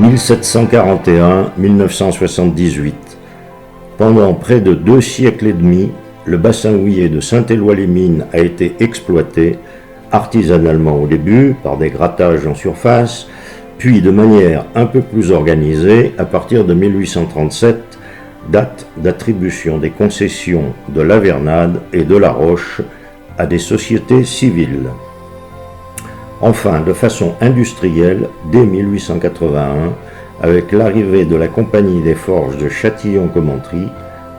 1741-1978. Pendant près de 2 siècles et demi, le bassin houiller de Saint-Éloi-les-Mines a été exploité, artisanalement au début, par des grattages en surface, puis de manière un peu plus organisée à partir de 1837, date d'attribution des concessions de la Vernade et de la Roche à des sociétés civiles. Enfin, de façon industrielle, dès 1881, avec l'arrivée de la Compagnie des Forges de Châtillon-Commentry,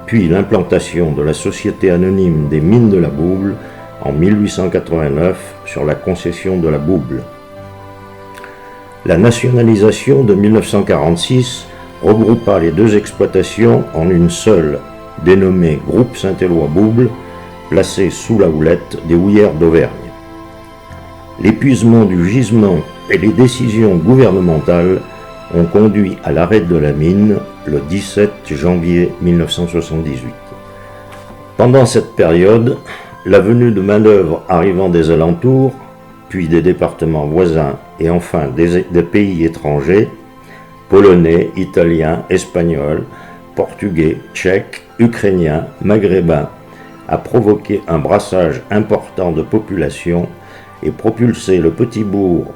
puis l'implantation de la Société anonyme des mines de la Bouble en 1889 sur la concession de la Bouble. La nationalisation de 1946 regroupa les deux exploitations en une seule, dénommée Groupe Saint-Éloi-Bouble, placée sous la houlette des houillères d'Auvergne. L'épuisement du gisement et les décisions gouvernementales ont conduit à l'arrêt de la mine le 17 janvier 1978. Pendant cette période, la venue de main-d'œuvre arrivant des alentours, puis des départements voisins et enfin des pays étrangers, polonais, italiens, espagnols, portugais, tchèques, ukrainiens, maghrébins, a provoqué un brassage important de population et propulsé le petit bourg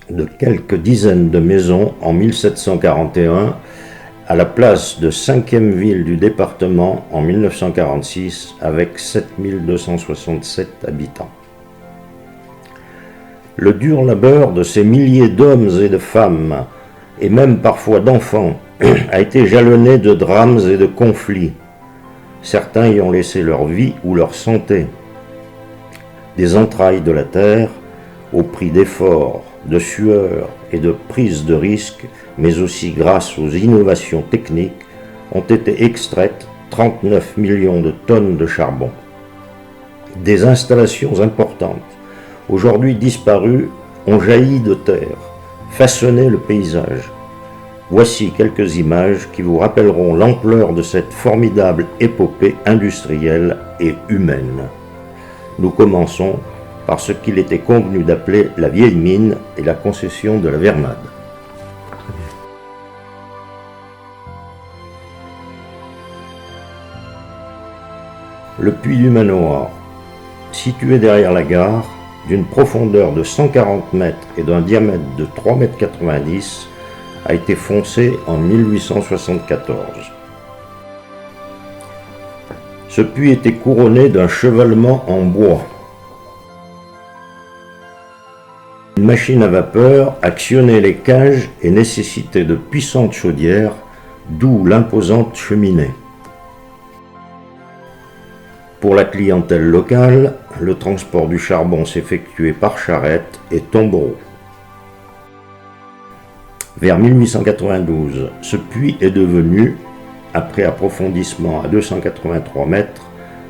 de quelques dizaines de maisons en 1741 à la place de 5e ville du département en 1946 avec 7267 habitants. Le dur labeur de ces milliers d'hommes et de femmes, et même parfois d'enfants, a été jalonné de drames et de conflits. Certains y ont laissé leur vie ou leur santé. Des entrailles de la terre, au prix d'efforts, de sueur et de prise de risques, mais aussi grâce aux innovations techniques, ont été extraites 39 millions de tonnes de charbon. Des installations importantes, aujourd'hui disparues, ont jailli de terre, façonné le paysage. Voici quelques images qui vous rappelleront l'ampleur de cette formidable épopée industrielle et humaine. Nous commençons par ce qu'il était convenu d'appeler la vieille mine et la concession de la Vernade. Le puits du Manoir, situé derrière la gare, d'une profondeur de 140 mètres et d'un diamètre de 3,90 m, a été foncé en 1874. Ce puits était couronné d'un chevalement en bois. Une machine à vapeur actionnait les cages et nécessitait de puissantes chaudières, d'où l'imposante cheminée. Pour la clientèle locale, le transport du charbon s'effectuait par charrette et tombereau. Vers 1892, ce puits est devenu, après approfondissement à 283 mètres,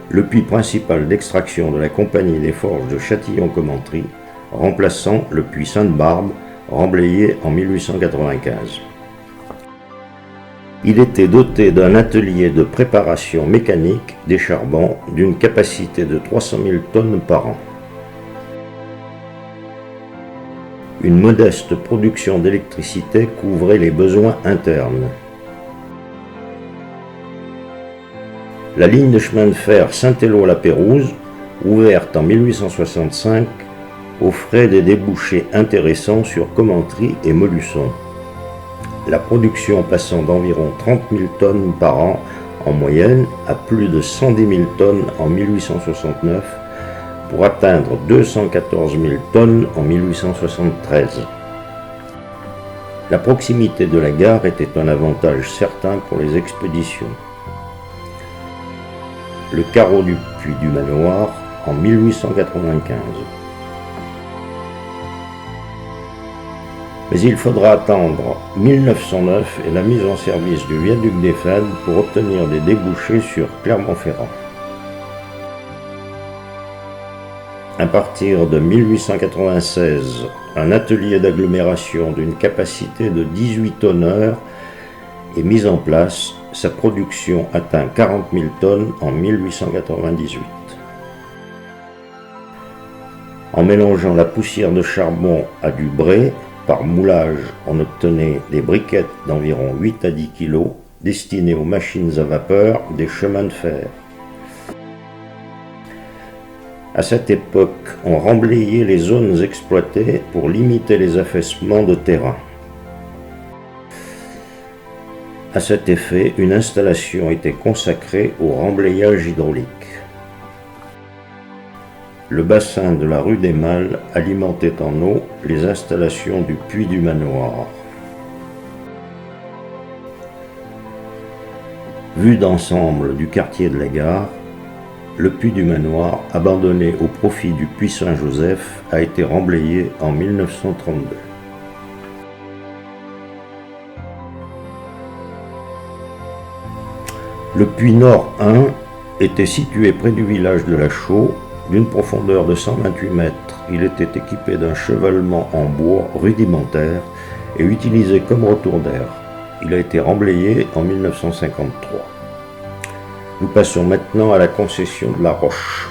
le puits principal d'extraction de la Compagnie des Forges de Châtillon-Commentry, remplaçant le puits Sainte-Barbe, remblayé en 1895. Il était doté d'un atelier de préparation mécanique des charbons d'une capacité de 300 000 tonnes par an. Une modeste production d'électricité couvrait les besoins internes. La ligne de chemin de fer Saint-Éloi-la-Pérouse, ouverte en 1865, offrait des débouchés intéressants sur Commentry et Molusson. La production passant d'environ 30 000 tonnes par an en moyenne à plus de 110 000 tonnes en 1869 pour atteindre 214 000 tonnes en 1873. La proximité de la gare était un avantage certain pour les expéditions. Le carreau du puits du Manoir en 1895. Mais il faudra attendre 1909 et la mise en service du viaduc des Fèdes pour obtenir des débouchés sur Clermont-Ferrand. À partir de 1896, un atelier d'agglomération d'une capacité de 18 tonneurs est mis en place. Sa production atteint 40 000 tonnes en 1898. En mélangeant la poussière de charbon à du bré, par moulage, on obtenait des briquettes d'environ 8 à 10 kg destinées aux machines à vapeur des chemins de fer. À cette époque, on remblayait les zones exploitées pour limiter les affaissements de terrain. À cet effet, une installation était consacrée au remblayage hydraulique. Le bassin de la rue des Malles alimentait en eau les installations du puits du manoir. Vue d'ensemble du quartier de la Gare, le puits du manoir, abandonné au profit du puits Saint-Joseph, a été remblayé en 1932. Le puits Nord 1 était situé près du village de La Chaux, d'une profondeur de 128 mètres. Il était équipé d'un chevalement en bois rudimentaire et utilisé comme retour d'air. Il a été remblayé en 1953. Nous passons maintenant à la concession de La Roche.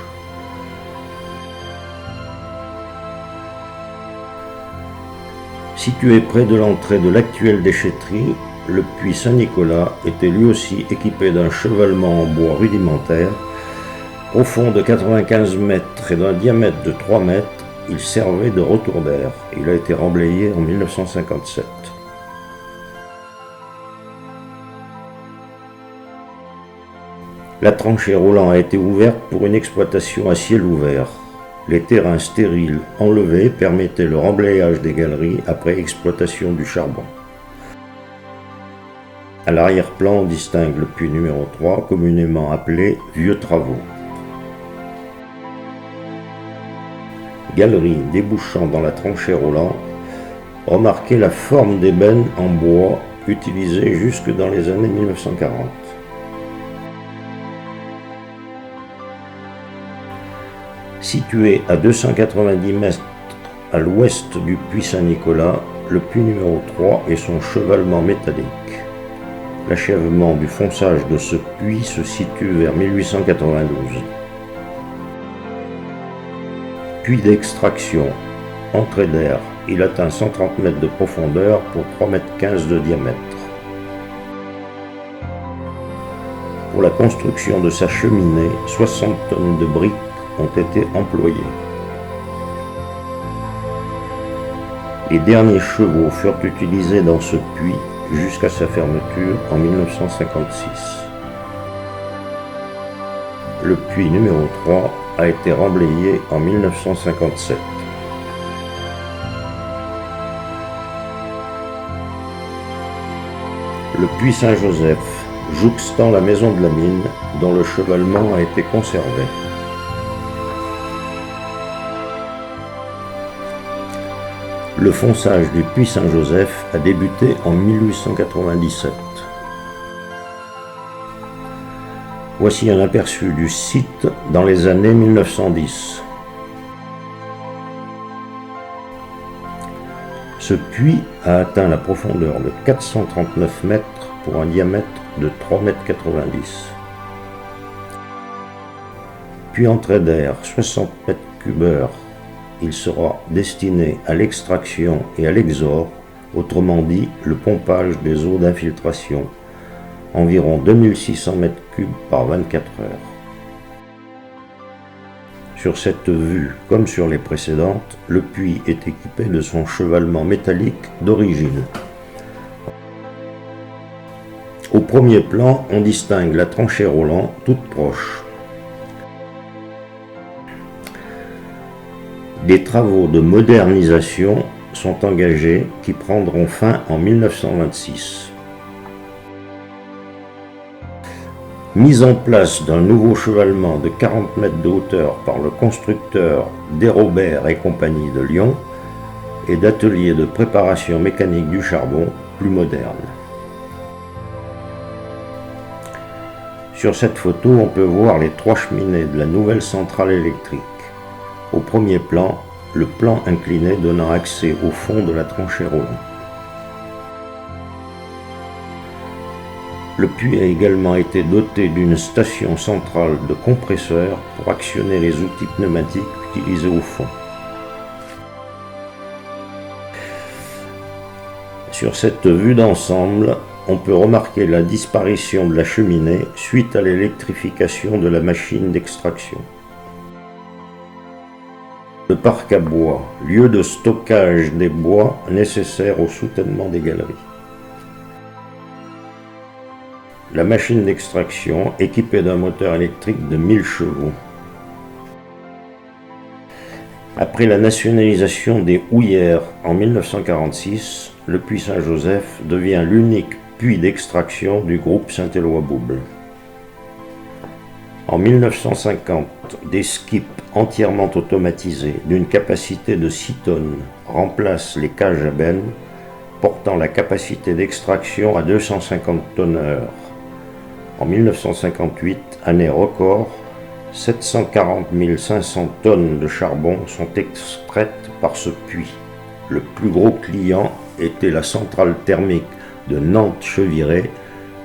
Situé près de l'entrée de l'actuelle déchetterie, le puits Saint-Nicolas était lui aussi équipé d'un chevalement en bois rudimentaire. Profond de 95 mètres et d'un diamètre de 3 mètres, il servait de retour d'air. Il a été remblayé en 1957. La tranchée Roland a été ouverte pour une exploitation à ciel ouvert. Les terrains stériles enlevés permettaient le remblayage des galeries après exploitation du charbon. À l'arrière-plan, on distingue le puits numéro 3, communément appelé Vieux Travaux. Galerie débouchant dans la tranchée Roland, remarquez la forme d'ébène en bois utilisée jusque dans les années 1940. Situé à 290 mètres à l'ouest du puits Saint-Nicolas, le puits numéro 3 et son chevalement métallique. L'achèvement du fonçage de ce puits se situe vers 1892. Puits d'extraction, entrée d'air, il atteint 130 mètres de profondeur pour 3,15 m de diamètre. Pour la construction de sa cheminée, 60 tonnes de briques ont été employées. Les derniers chevaux furent utilisés dans ce puits jusqu'à sa fermeture en 1956. Le puits numéro 3 a été remblayé en 1957. Le puits Saint-Joseph, jouxtant la maison de la mine, dont le chevalement a été conservé. Le fonçage du puits Saint-Joseph a débuté en 1897. Voici un aperçu du site dans les années 1910. Ce puits a atteint la profondeur de 439 mètres pour un diamètre de 3,90 m. Puis entrée d'air 60 mètres cubeurs. Il sera destiné à l'extraction et à l'exore, autrement dit le pompage des eaux d'infiltration, environ 2600 m3 par 24 heures. Sur cette vue, comme sur les précédentes, le puits est équipé de son chevalement métallique d'origine. Au premier plan, on distingue la tranchée Roland toute proche. Des travaux de modernisation sont engagés qui prendront fin en 1926. Mise en place d'un nouveau chevalement de 40 mètres de hauteur par le constructeur Desrobert et compagnie de Lyon et d'ateliers de préparation mécanique du charbon plus modernes. Sur cette photo, on peut voir les 3 cheminées de la nouvelle centrale électrique. Au premier plan, le plan incliné donnant accès au fond de la tranchée Roland. Le puits a également été doté d'une station centrale de compresseurs pour actionner les outils pneumatiques utilisés au fond. Sur cette vue d'ensemble, on peut remarquer la disparition de la cheminée suite à l'électrification de la machine d'extraction. Le parc à bois, lieu de stockage des bois nécessaires au soutènement des galeries. La machine d'extraction équipée d'un moteur électrique de 1000 chevaux. Après la nationalisation des houillères en 1946, le puits Saint-Joseph devient l'unique puits d'extraction du groupe Saint-Éloi-Bouble. En 1950, des skips entièrement automatisés d'une capacité de 6 tonnes remplacent les cages à bennes, portant la capacité d'extraction à 250 tonnes/heure. En 1958, année record, 740 500 tonnes de charbon sont extraites par ce puits. Le plus gros client était la centrale thermique de Nantes-Cheviré,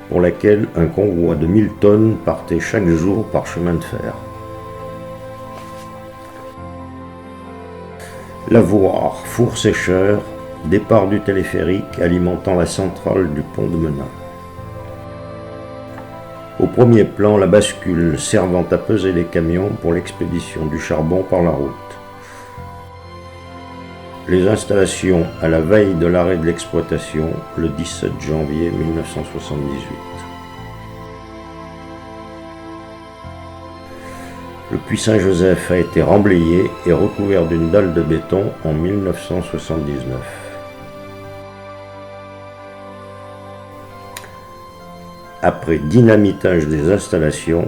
pour laquelle un convoi de 1000 tonnes partait chaque jour par chemin de fer. Lavoir, four sécheur, départ du téléphérique alimentant la centrale du pont de Menat. Au premier plan, la bascule servant à peser les camions pour l'expédition du charbon par la route. Les installations à la veille de l'arrêt de l'exploitation, le 17 janvier 1978. Le puits Saint-Joseph a été remblayé et recouvert d'une dalle de béton en 1979. Après dynamitage des installations,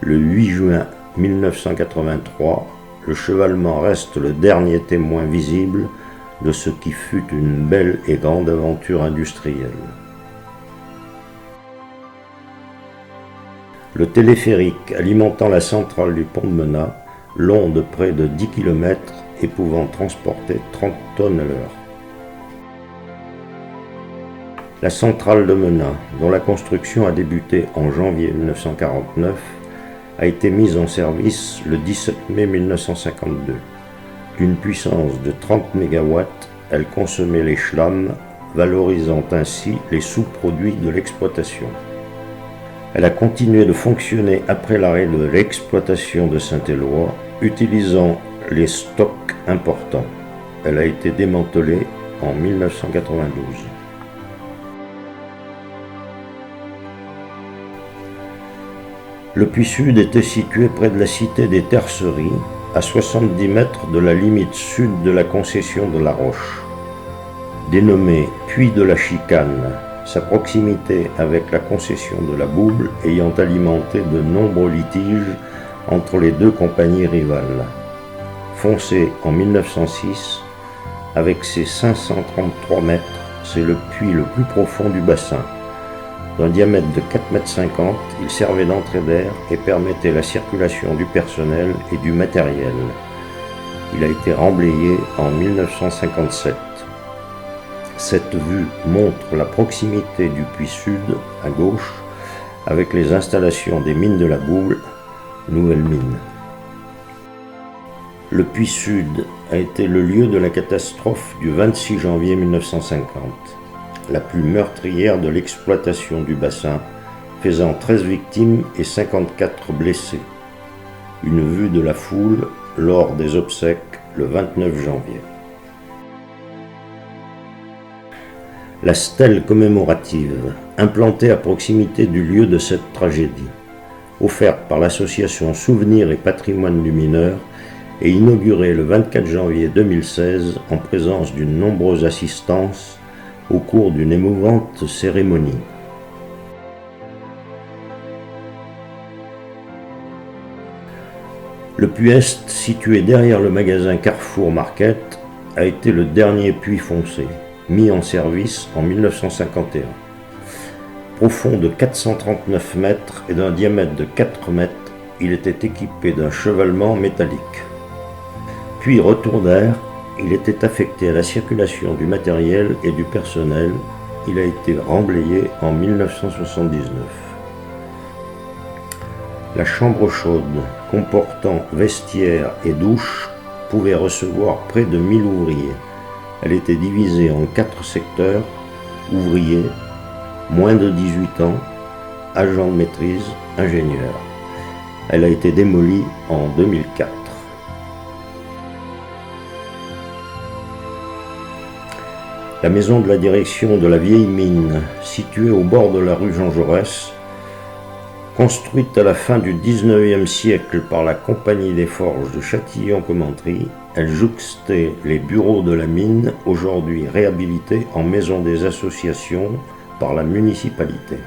le 8 juin 1983, le chevalement reste le dernier témoin visible de ce qui fut une belle et grande aventure industrielle. Le téléphérique alimentant la centrale du pont de Menat, long de près de 10 km et pouvant transporter 30 tonnes à l'heure. La centrale de Menat, dont la construction a débuté en janvier 1949, a été mise en service le 17 mai 1952. D'une puissance de 30 MW, elle consommait les schlamm, valorisant ainsi les sous-produits de l'exploitation. Elle a continué de fonctionner après l'arrêt de l'exploitation de Saint-Éloi, utilisant les stocks importants. Elle a été démantelée en 1992. Le puits Sud était situé près de la cité des Terceries, à 70 mètres de la limite sud de la concession de la Roche. Dénommé Puits de la Chicane, sa proximité avec la concession de la Bouble ayant alimenté de nombreux litiges entre les deux compagnies rivales. Foncé en 1906, avec ses 533 mètres, c'est le puits le plus profond du bassin. D'un diamètre de 4,50 m, il servait d'entrée d'air et permettait la circulation du personnel et du matériel. Il a été remblayé en 1957. Cette vue montre la proximité du puits Sud, à gauche, avec les installations des mines de la Bouble, nouvelle mine. Le puits Sud a été le lieu de la catastrophe du 26 janvier 1950. La plus meurtrière de l'exploitation du bassin, faisant 13 victimes et 54 blessés. Une vue de la foule lors des obsèques le 29 janvier. La stèle commémorative, implantée à proximité du lieu de cette tragédie, offerte par l'association Souvenirs et Patrimoine du Mineur, et inaugurée le 24 janvier 2016 en présence d'une nombreuse assistance au cours d'une émouvante cérémonie. Le puits Est, situé derrière le magasin Carrefour Market, a été le dernier puits foncé, mis en service en 1951. Profond de 439 mètres et d'un diamètre de 4 mètres, il était équipé d'un chevalement métallique. Puis retour d'air, il était affecté à la circulation du matériel et du personnel. Il a été remblayé en 1979. La chambre chaude, comportant vestiaire et douche, pouvait recevoir près de 1000 ouvriers. Elle était divisée en 4 secteurs ouvrier, moins de 18 ans, agent de maîtrise, ingénieur. Elle a été démolie en 2004. La maison de la direction de la vieille mine, située au bord de la rue Jean Jaurès, construite à la fin du XIXe siècle par la Compagnie des Forges de Châtillon-Commentry, elle jouxtait les bureaux de la mine, aujourd'hui réhabilités en maison des associations par la municipalité.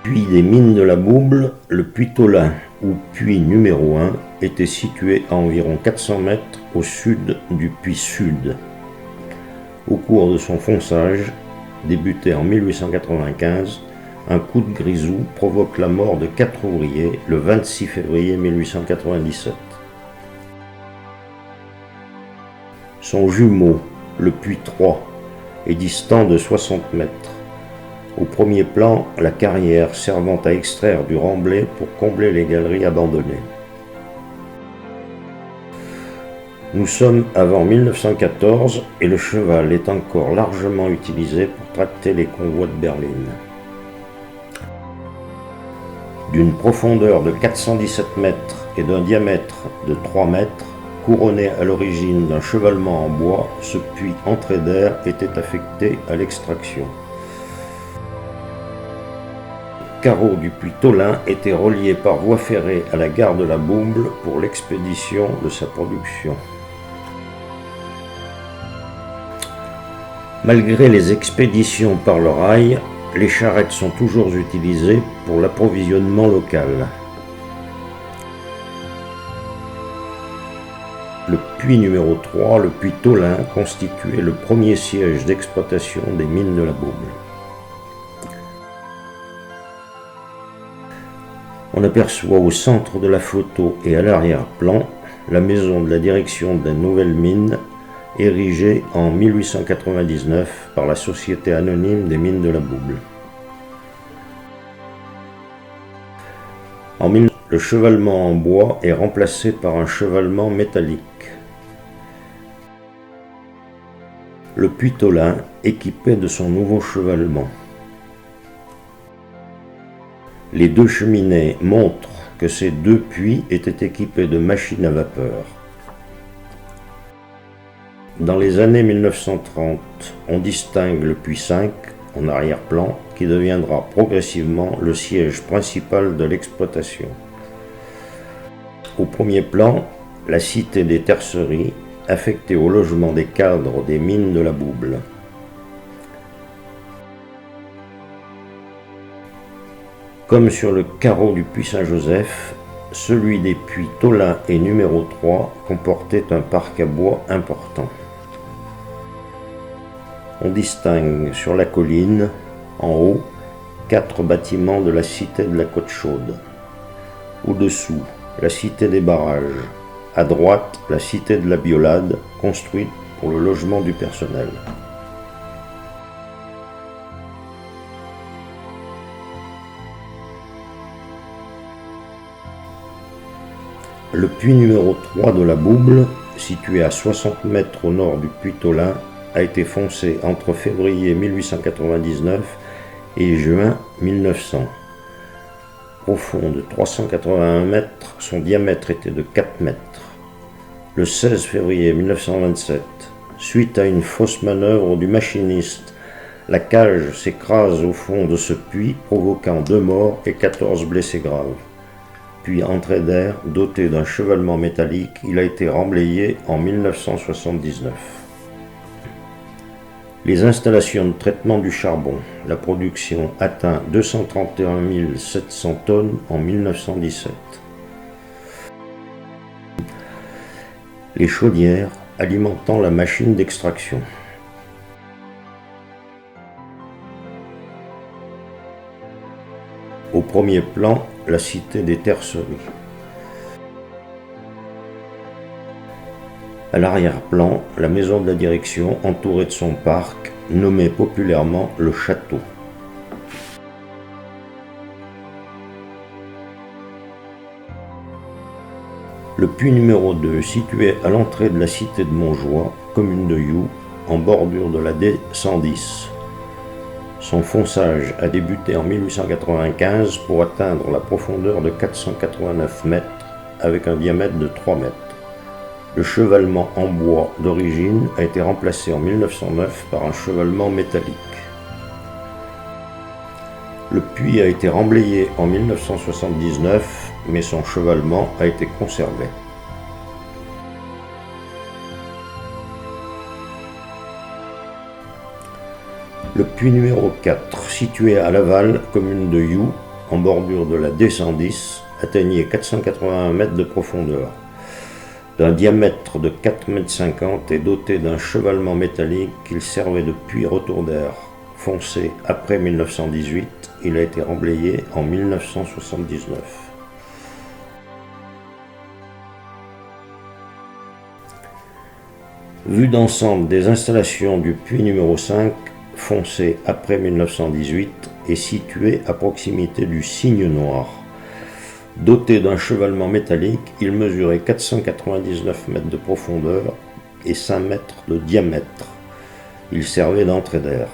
Puits des mines de la Bouble, le puits Tholin, ou puits numéro 1, était situé à environ 400 mètres au sud du puits Sud. Au cours de son fonçage, débuté en 1895, un coup de grisou provoque la mort de 4 ouvriers le 26 février 1897. Son jumeau, le puits 3, est distant de 60 mètres. Au premier plan, la carrière servant à extraire du remblai pour combler les galeries abandonnées. Nous sommes avant 1914 et le cheval est encore largement utilisé pour tracter les convois de berline. D'une profondeur de 417 mètres et d'un diamètre de 3 mètres, couronné à l'origine d'un chevalement en bois, ce puits entrée d'air était affecté à l'extraction. Les carreaux du puits Tholin étaient reliés par voie ferrée à la gare de la Bouble pour l'expédition de sa production. Malgré les expéditions par le rail, les charrettes sont toujours utilisées pour l'approvisionnement local. Le puits numéro 3, le puits Tholin, constituait le premier siège d'exploitation des mines de la Bouble. On aperçoit au centre de la photo et à l'arrière-plan la maison de la direction de la nouvelle mine, érigée en 1899 par la Société anonyme des mines de la Bouble. Le chevalement en bois est remplacé par un chevalement métallique. Le puits Tholin équipé de son nouveau chevalement. Les deux cheminées montrent que ces deux puits étaient équipés de machines à vapeur. Dans les années 1930, on distingue le puits 5 en arrière-plan qui deviendra progressivement le siège principal de l'exploitation. Au premier plan, la cité des terceries, affectée au logement des cadres des mines de la Bouble. Comme sur le carreau du puits Saint-Joseph, celui des puits Tholin et numéro 3 comportait un parc à bois important. On distingue sur la colline, en haut, 4 bâtiments de la cité de la Côte-Chaude. Au-dessous, la cité des barrages. À droite, la cité de la Biolade, construite pour le logement du personnel. Le puits numéro 3 de la Bouble, situé à 60 mètres au nord du puits Tholin, a été foncé entre février 1899 et juin 1900. Profond de 381 mètres, son diamètre était de 4 mètres. Le 16 février 1927, suite à une fausse manœuvre du machiniste, la cage s'écrase au fond de ce puits, provoquant 2 morts et 14 blessés graves. Puis entrée d'air, doté d'un chevalement métallique, il a été remblayé en 1979. Les installations de traitement du charbon, la production atteint 231 700 tonnes en 1917. Les chaudières alimentant la machine d'extraction. Au premier plan, la cité des terceries. À l'arrière-plan, la maison de la direction entourée de son parc, nommé populairement le château. Le puits numéro 2, situé à l'entrée de la cité de Montjoie, commune de You, en bordure de la D110. Son fonçage a débuté en 1895 pour atteindre la profondeur de 489 mètres avec un diamètre de 3 mètres. Le chevalement en bois d'origine a été remplacé en 1909 par un chevalement métallique. Le puits a été remblayé en 1979, mais son chevalement a été conservé. Le puits numéro 4, situé à Laval, commune de You, en bordure de la D110, atteignait 481 mètres de profondeur. D'un diamètre de 4,50 m et doté d'un chevalement métallique, il servait de puits retour d'air. Foncé après 1918, il a été remblayé en 1979. Vue d'ensemble des installations du puits numéro 5, foncé après 1918, est situé à proximité du Cygne Noir. Doté d'un chevalement métallique, il mesurait 499 mètres de profondeur et 5 mètres de diamètre. Il servait d'entrée d'air.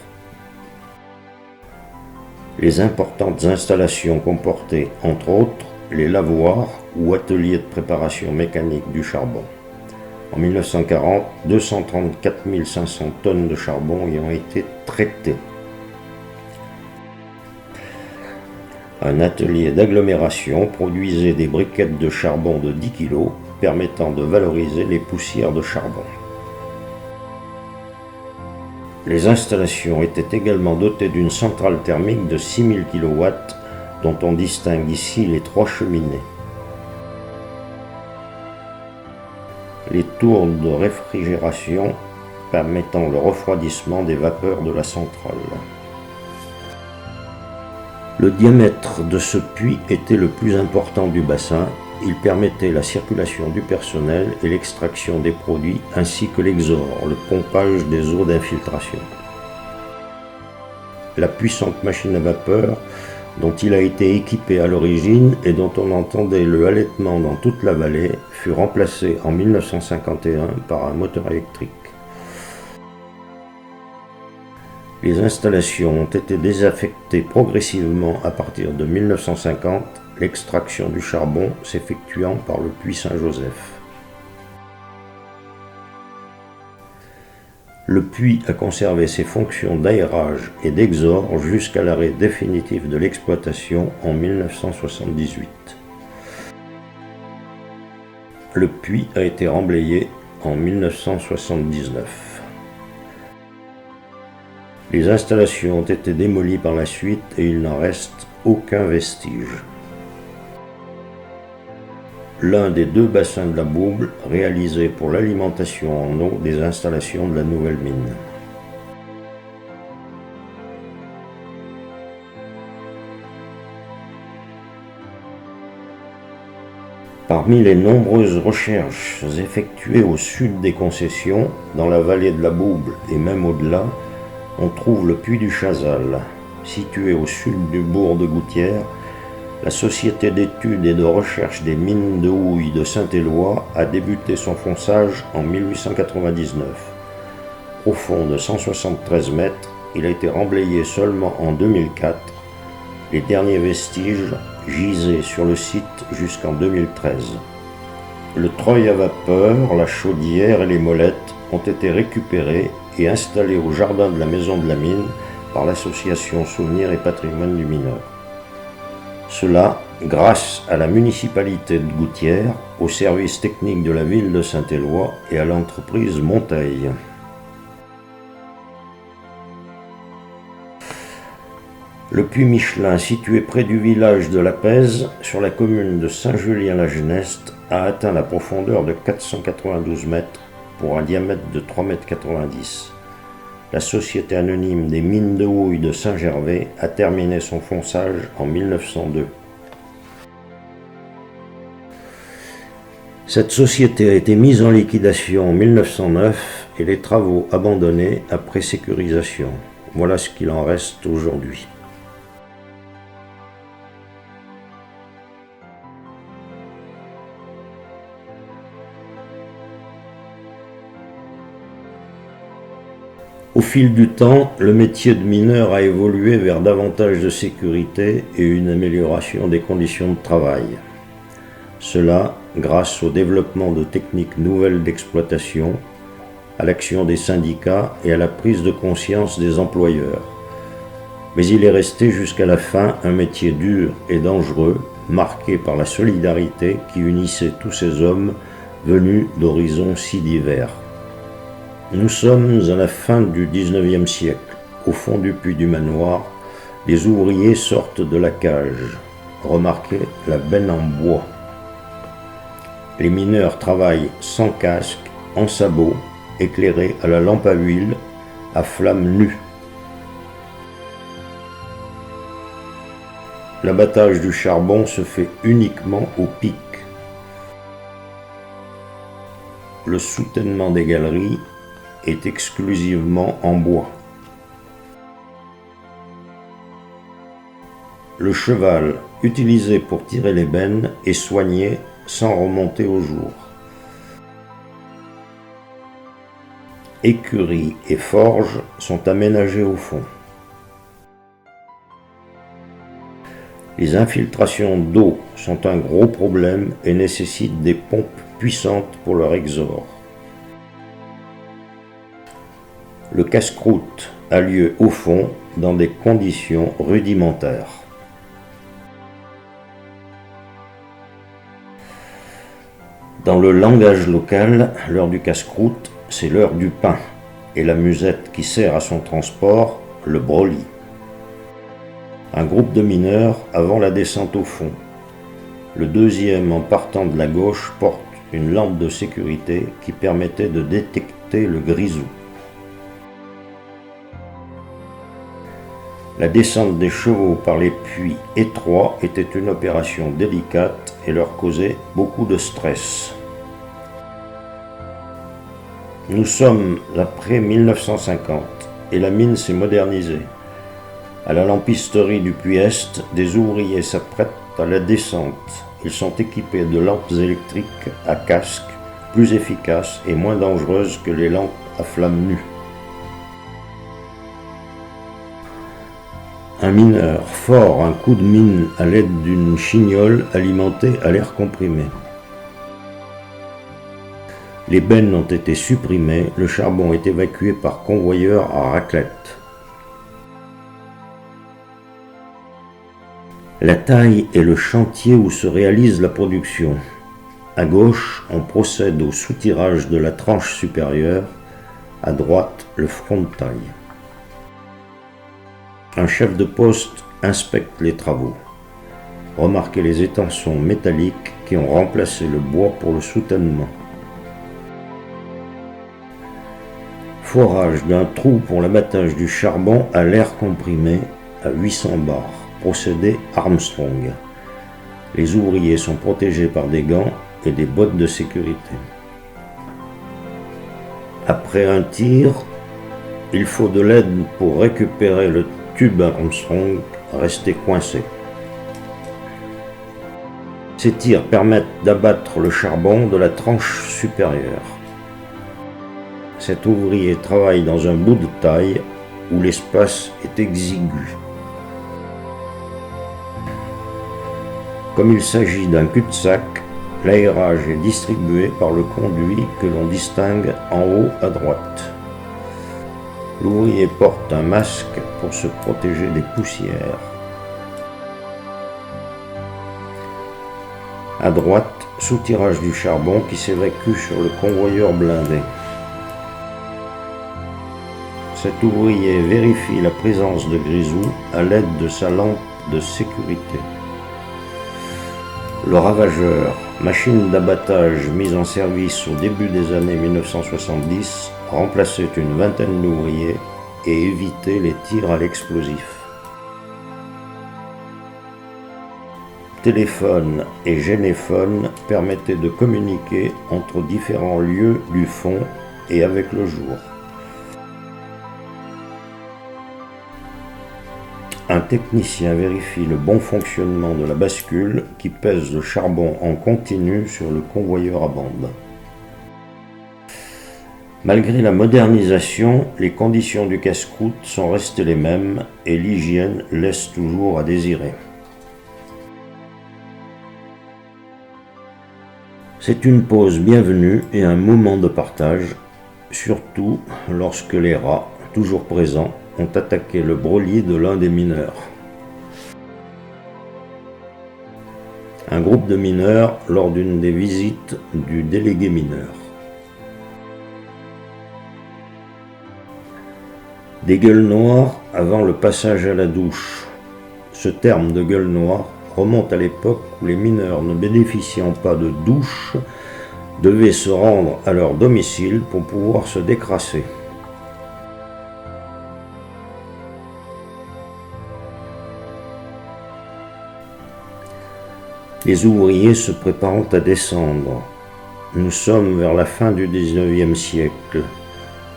Les importantes installations comportaient, entre autres, les lavoirs ou ateliers de préparation mécanique du charbon. En 1940, 234 500 tonnes de charbon y ont été traitées. Un atelier d'agglomération produisait des briquettes de charbon de 10 kg, permettant de valoriser les poussières de charbon. Les installations étaient également dotées d'une centrale thermique de 6000 kW, dont on distingue ici les 3 cheminées. Les tours de réfrigération permettant le refroidissement des vapeurs de la centrale. Le diamètre de ce puits était le plus important du bassin. Il permettait la circulation du personnel et l'extraction des produits ainsi que l'exore, le pompage des eaux d'infiltration. La puissante machine à vapeur dont il a été équipé à l'origine et dont on entendait le halètement dans toute la vallée fut remplacée en 1951 par un moteur électrique. Les installations ont été désaffectées progressivement à partir de 1950, l'extraction du charbon s'effectuant par le puits Saint-Joseph. Le puits a conservé ses fonctions d'aérage et d'exore jusqu'à l'arrêt définitif de l'exploitation en 1978. Le puits a été remblayé en 1979. Les installations ont été démolies par la suite et il n'en reste aucun vestige. L'un des 2 bassins de la Bouble réalisés pour l'alimentation en eau des installations de la nouvelle mine. Parmi les nombreuses recherches effectuées au sud des concessions, dans la vallée de la Bouble et même au-delà, on trouve le puits du Chazal. Situé au sud du bourg de Gouttières, la Société d'études et de recherche des mines de houille de Saint-Éloi a débuté son fonçage en 1899. Profond de 173 mètres, il a été remblayé seulement en 2004. Les derniers vestiges gisaient sur le site jusqu'en 2013. Le treuil à vapeur, la chaudière et les molettes ont été récupérés et installés au jardin de la maison de la mine par l'association Souvenirs et Patrimoine du Mineur. Cela grâce à la municipalité de Gouttières, au service technique de la ville de Saint-Éloi et à l'entreprise Monteil. Le puits Michelin, situé près du village de La Pèze, sur la commune de Saint-Julien-la-Geneste, a atteint la profondeur de 492 mètres pour un diamètre de 3,90 m. La Société anonyme des mines de houille de Saint-Gervais a terminé son fonçage en 1902. Cette société a été mise en liquidation en 1909 et les travaux abandonnés après sécurisation. Voilà ce qu'il en reste aujourd'hui. Au fil du temps, le métier de mineur a évolué vers davantage de sécurité et une amélioration des conditions de travail. Cela grâce au développement de techniques nouvelles d'exploitation, à l'action des syndicats et à la prise de conscience des employeurs. Mais il est resté jusqu'à la fin un métier dur et dangereux, marqué par la solidarité qui unissait tous ces hommes venus d'horizons si divers. Nous sommes à la fin du XIXe siècle. Au fond du puits du manoir, les ouvriers sortent de la cage. Remarquez la benne en bois. Les mineurs travaillent sans casque, en sabots, éclairés à la lampe à huile, à flamme nue. L'abattage du charbon se fait uniquement au pic. Le soutènement des galeries est exclusivement en bois. Le cheval, utilisé pour tirer les bennes, est soigné sans remonter au jour. Écuries et forges sont aménagées au fond. Les infiltrations d'eau sont un gros problème et nécessitent des pompes puissantes pour leur exor. Le casse-croûte a lieu au fond dans des conditions rudimentaires. Dans le langage local, l'heure du casse-croûte, c'est l'heure du pain, et la musette qui sert à son transport, le broli. Un groupe de mineurs avant la descente au fond. Le deuxième, en partant de la gauche, porte une lampe de sécurité qui permettait de détecter le grisou. La descente des chevaux par les puits étroits était une opération délicate et leur causait beaucoup de stress. Nous sommes après 1950 et la mine s'est modernisée. À la lampisterie du puits Est, des ouvriers s'apprêtent à la descente. Ils sont équipés de lampes électriques à casque, plus efficaces et moins dangereuses que les lampes à flamme nue. Un mineur fort un coup de mine à l'aide d'une chignole alimentée à l'air comprimé. Les bennes ont été supprimées, le charbon est évacué par convoyeur à raclette. La taille est le chantier où se réalise la production. À gauche, on procède au soutirage de la tranche supérieure, à droite, le front de taille. Un chef de poste inspecte les travaux. Remarquez les étançons métalliques qui ont remplacé le bois pour le soutènement. Forage d'un trou pour l'abattage du charbon à l'air comprimé à 800 bars. Procédé Armstrong. Les ouvriers sont protégés par des gants et des bottes de sécurité. Après un tir, il faut de l'aide pour récupérer le tube Armstrong resté coincé. Ces tirs permettent d'abattre le charbon de la tranche supérieure. Cet ouvrier travaille dans un bout de taille où l'espace est exigu. Comme il s'agit d'un cul-de-sac, l'aérage est distribué par le conduit que l'on distingue en haut à droite. L'ouvrier porte un masque pour se protéger des poussières. À droite, soutirage du charbon qui s'évacue sur le convoyeur blindé. Cet ouvrier vérifie la présence de grisou à l'aide de sa lampe de sécurité. Le ravageur, machine d'abattage mise en service au début des années 1970, remplaçait une vingtaine d'ouvriers et évitait les tirs à l'explosif. Téléphone et généphone permettaient de communiquer entre différents lieux du fond et avec le jour. Un technicien vérifie le bon fonctionnement de la bascule qui pèse le charbon en continu sur le convoyeur à bande. Malgré la modernisation, les conditions du casse-croûte sont restées les mêmes et l'hygiène laisse toujours à désirer. C'est une pause bienvenue et un moment de partage, surtout lorsque les rats, toujours présents, ont attaqué le brolier de l'un des mineurs. Un groupe de mineurs lors d'une des visites du délégué mineur. Des gueules noires avant le passage à la douche. Ce terme de gueule noire remonte à l'époque où les mineurs ne bénéficiant pas de douche devaient se rendre à leur domicile pour pouvoir se décrasser. Les ouvriers se préparant à descendre. Nous sommes vers la fin du XIXe siècle.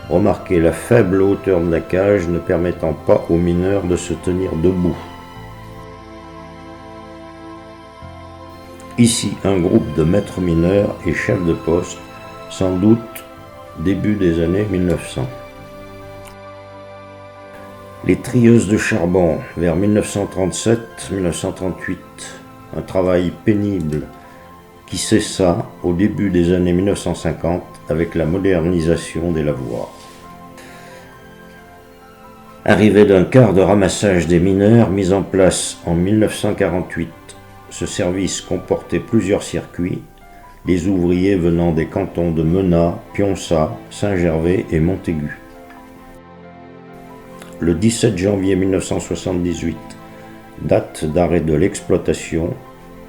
Remarquez la faible hauteur de la cage ne permettant pas aux mineurs de se tenir debout. Ici, un groupe de maîtres mineurs et chefs de poste, sans doute début des années 1900. Les trieuses de charbon vers 1937-1938, un travail pénible qui cessa au début des années 1950 avec la modernisation des lavoirs. Arrivée d'un quart de ramassage des mineurs mis en place en 1948, ce service comportait plusieurs circuits, les ouvriers venant des cantons de Menat, Pionçat, Saint-Gervais et Montaigu. Le 17 janvier 1978, date d'arrêt de l'exploitation,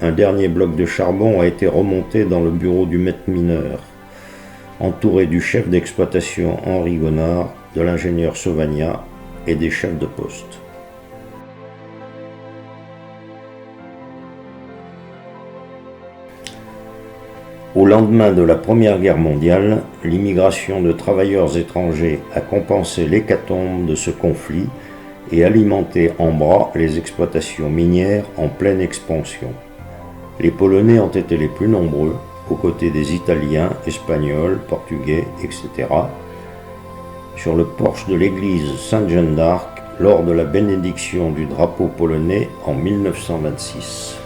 un dernier bloc de charbon a été remonté dans le bureau du maître mineur, entouré du chef d'exploitation Henri Gonard, de l'ingénieur Sauvagnat et des chefs de poste. Au lendemain de la Première Guerre mondiale, l'immigration de travailleurs étrangers a compensé l'hécatombe de ce conflit et alimenté en bras les exploitations minières en pleine expansion. Les Polonais ont été les plus nombreux, aux côtés des Italiens, Espagnols, Portugais, etc., sur le porche de l'église Sainte-Jeanne d'Arc lors de la bénédiction du drapeau polonais en 1926.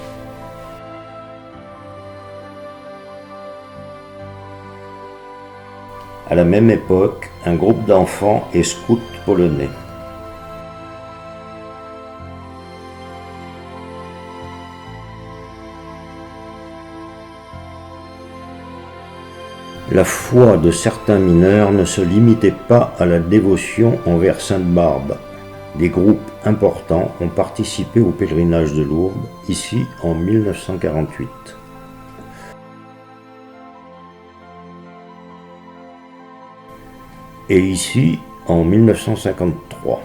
À la même époque, un groupe d'enfants est scout polonais. La foi de certains mineurs ne se limitait pas à la dévotion envers Sainte-Barbe. Des groupes importants ont participé au pèlerinage de Lourdes, ici en 1948. Et ici en 1953.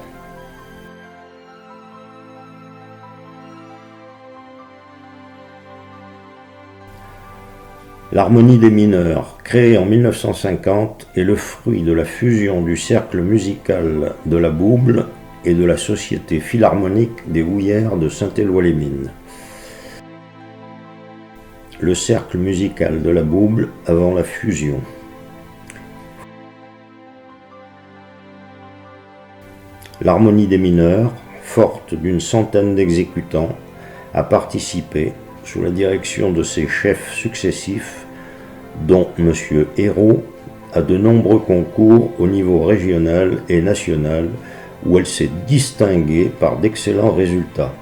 L'harmonie des mineurs, créée en 1950, est le fruit de la fusion du cercle musical de la Bouble et de la Société philharmonique des Houillères de Saint-Éloi-les-Mines. Le cercle musical de la Bouble avant la fusion. L'harmonie des mineurs, forte d'une centaine d'exécutants, a participé, sous la direction de ses chefs successifs, dont M. Hérault, à de nombreux concours au niveau régional et national, où elle s'est distinguée par d'excellents résultats.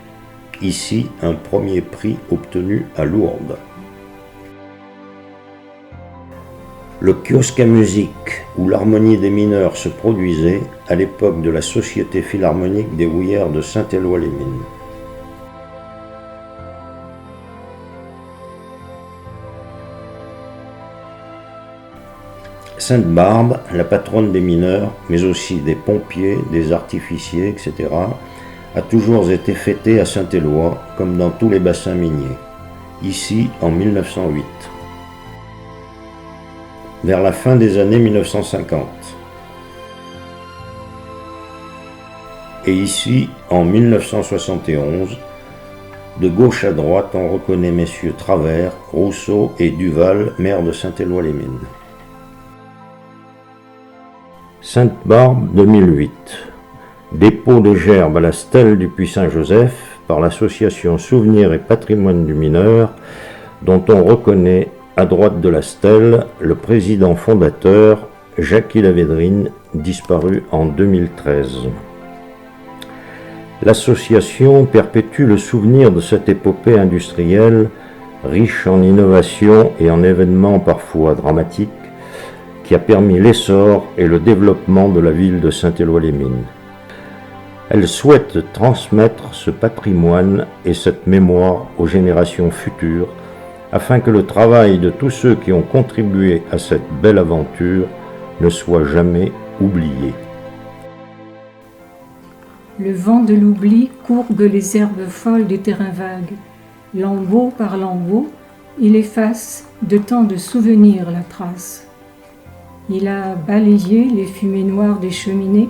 Ici, un premier prix obtenu à Lourdes. Le kiosque à musique, où l'harmonie des mineurs se produisait à l'époque de la Société philharmonique des Houillères de Saint-Éloi-les-Mines. Sainte-Barbe, la patronne des mineurs, mais aussi des pompiers, des artificiers, etc., a toujours été fêtée à Saint-Éloi, comme dans tous les bassins miniers, ici en 1908. Vers la fin des années 1950. Et ici, en 1971, de gauche à droite, on reconnaît messieurs Travers, Rousseau et Duval, maires de Saint-Éloi-les-Mines. Sainte-Barbe 2008. Dépôt de gerbes à la stèle du Puy Saint-Joseph par l'association Souvenirs et Patrimoine du Mineur, dont on reconnaît, à droite de la stèle, le président fondateur, Jacky Lavédrine, disparu en 2013. L'association perpétue le souvenir de cette épopée industrielle, riche en innovations et en événements parfois dramatiques, qui a permis l'essor et le développement de la ville de Saint-Éloi-les-Mines. Elle souhaite transmettre ce patrimoine et cette mémoire aux générations futures, afin que le travail de tous ceux qui ont contribué à cette belle aventure ne soit jamais oublié. Le vent de l'oubli courbe les herbes folles des terrains vagues. Lambeau par lambeau, il efface de tant de souvenirs la trace. Il a balayé les fumées noires des cheminées,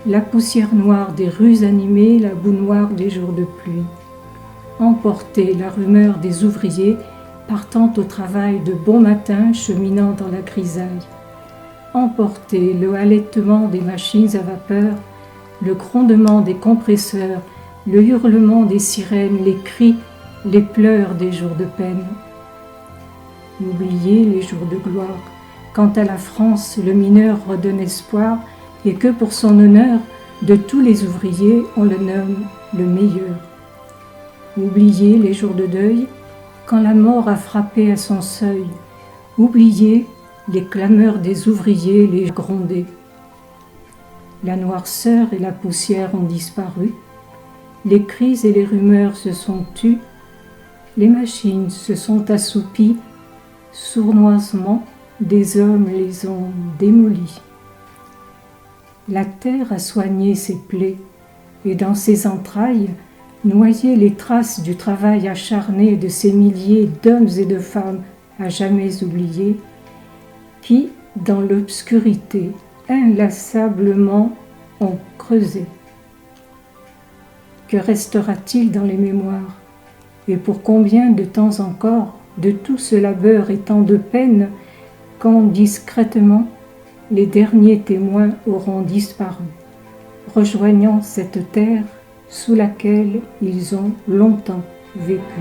la poussière noire des rues animées, la boue noire des jours de pluie. Emporté la rumeur des ouvriers partant au travail de bon matin, cheminant dans la grisaille. Emporté le halètement des machines à vapeur, le grondement des compresseurs, le hurlement des sirènes, les cris, les pleurs des jours de peine. Oublier les jours de gloire, quand à la France le mineur redonne espoir et que pour son honneur, de tous les ouvriers, on le nomme le meilleur. Oublier les jours de deuil, quand la mort a frappé à son seuil. Oublier les clameurs des ouvriers, les grondés. La noirceur et la poussière ont disparu, les cris et les rumeurs se sont tus, les machines se sont assoupies, sournoisement, des hommes les ont démolis. La terre a soigné ses plaies, et dans ses entrailles, noyé les traces du travail acharné de ces milliers d'hommes et de femmes à jamais oubliés, qui, dans l'obscurité, inlassablement ont creusé. Que restera-t-il dans les mémoires? Et pour combien de temps encore, de tout ce labeur et tant de peine, quand discrètement les derniers témoins auront disparu, rejoignant cette terre sous laquelle ils ont longtemps vécu.